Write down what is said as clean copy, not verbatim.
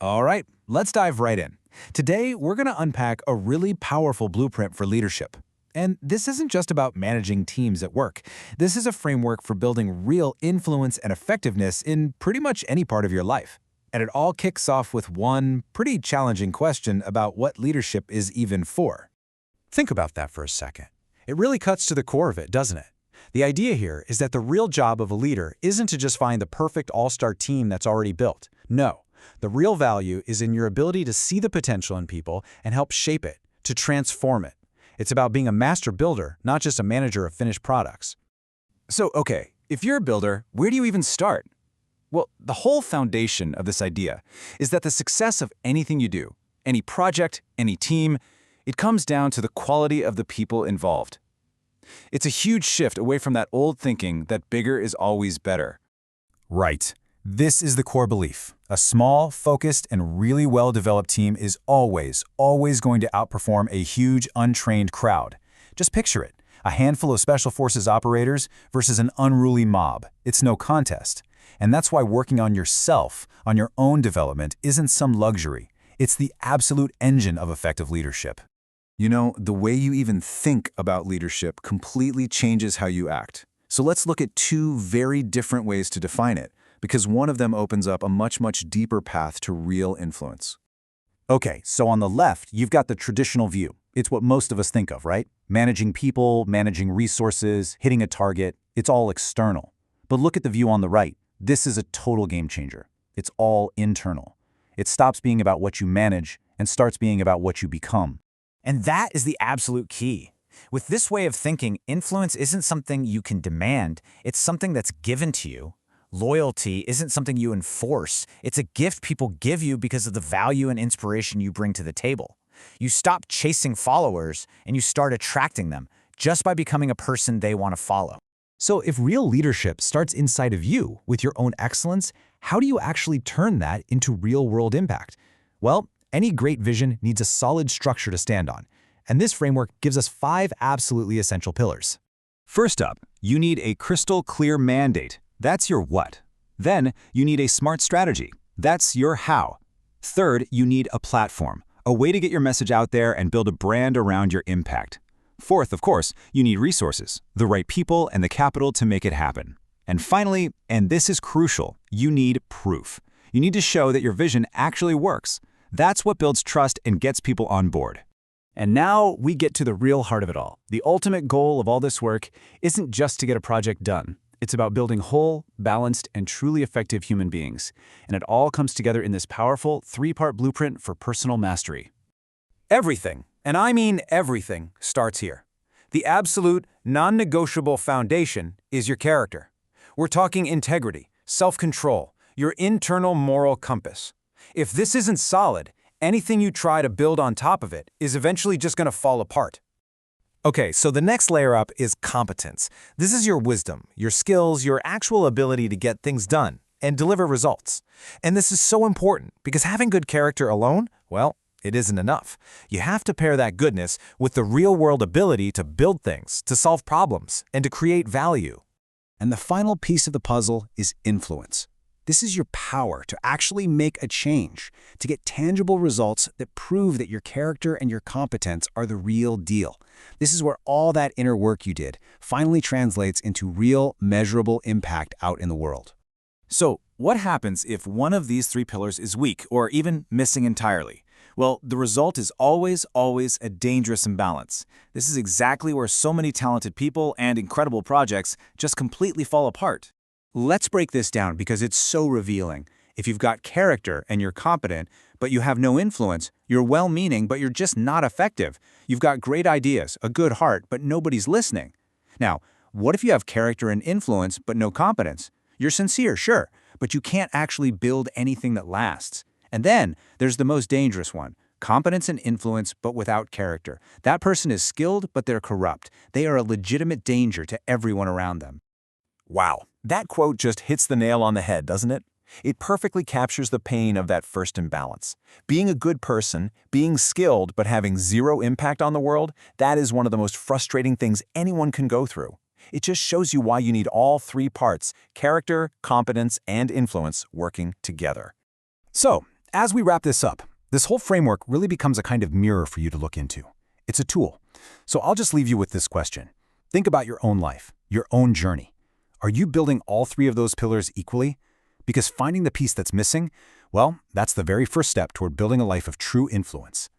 All right, let's dive right in. Today, we're going to unpack a really powerful blueprint for leadership. And this isn't just about managing teams at work. This is a framework for building real influence and effectiveness in pretty much any part of your life. And it all kicks off with one pretty challenging question about what leadership is even for. Think about that for a second. It really cuts to the core of it, doesn't it? The idea here is that the real job of a leader isn't to just find the perfect all-star team that's already built. No, the real value is in your ability to see the potential in people and help shape it, to transform it. It's about being a master builder, not just a manager of finished products. So, okay, if you're a builder, where do you even start? Well, the whole foundation of this idea is that the success of anything you do, any project, any team, it comes down to the quality of the people involved. It's a huge shift away from that old thinking that bigger is always better. Right. This is the core belief. A small, focused, and really well-developed team is always going to outperform a huge, untrained crowd. Just picture it. A handful of Special Forces operators versus an unruly mob. It's no contest. And that's why working on yourself, on your own development, isn't some luxury. It's the absolute engine of effective leadership. You know, the way you even think about leadership completely changes how you act. So let's look at two very different ways to define it, because one of them opens up a much deeper path to real influence. Okay, so on the left, you've got the traditional view. It's what most of us think of, right? Managing people, managing resources, hitting a target. It's all external. But look at the view on the right. This is a total game changer. It's all internal. It stops being about what you manage and starts being about what you become. And that is the absolute key. With this way of thinking, influence isn't something you can demand, it's something that's given to you. Loyalty isn't something you enforce, it's a gift people give you because of the value and inspiration you bring to the table. You stop chasing followers and you start attracting them just by becoming a person they want to follow. So if real leadership starts inside of you with your own excellence, how do you actually turn that into real-world impact? Well, any great vision needs a solid structure to stand on, and this framework gives us 5 absolutely essential pillars. First up, you need a crystal clear mandate. That's your what. Then, you need a smart strategy. That's your how. Third, you need a platform, a way to get your message out there and build a brand around your impact. Fourth, of course, you need resources, the right people and the capital to make it happen. And finally, and this is crucial, you need proof. You need to show that your vision actually works. That's what builds trust and gets people on board. And now we get to the real heart of it all. The ultimate goal of all this work isn't just to get a project done. It's about building whole, balanced, and truly effective human beings. And it all comes together in this powerful 3-part blueprint for personal mastery. Everything, and I mean everything, starts here. The absolute, non-negotiable foundation is your character. We're talking integrity, self-control, your internal moral compass. If this isn't solid, anything you try to build on top of it is eventually just going to fall apart. Okay, so the next layer up is competence. This is your wisdom, your skills, your actual ability to get things done and deliver results. And this is so important because having good character alone, well, it isn't enough. You have to pair that goodness with the real-world ability to build things, to solve problems, and to create value. And the final piece of the puzzle is influence. This is your power to actually make a change, to get tangible results that prove that your character and your competence are the real deal. This is where all that inner work you did finally translates into real, measurable impact out in the world. So, what happens if one of these 3 pillars is weak or even missing entirely? Well, the result is always a dangerous imbalance. This is exactly where so many talented people and incredible projects just completely fall apart. Let's break this down because it's so revealing. If you've got character and you're competent, but you have no influence, you're well-meaning, but you're just not effective. You've got great ideas, a good heart, but nobody's listening. Now, what if you have character and influence, but no competence? You're sincere, sure, but you can't actually build anything that lasts. And then there's the most dangerous one, competence and influence, but without character. That person is skilled, but they're corrupt. They are a legitimate danger to everyone around them. Wow, that quote just hits the nail on the head, doesn't it? It perfectly captures the pain of that first imbalance. Being a good person, being skilled but having zero impact on the world, that is one of the most frustrating things anyone can go through. It just shows you why you need all 3 parts, character, competence, and influence, working together. So, as we wrap this up, this whole framework really becomes a kind of mirror for you to look into. It's a tool. So I'll just leave you with this question. Think about your own life, your own journey. Are you building all three of those pillars equally? Because finding the piece that's missing, well, that's the very first step toward building a life of true influence.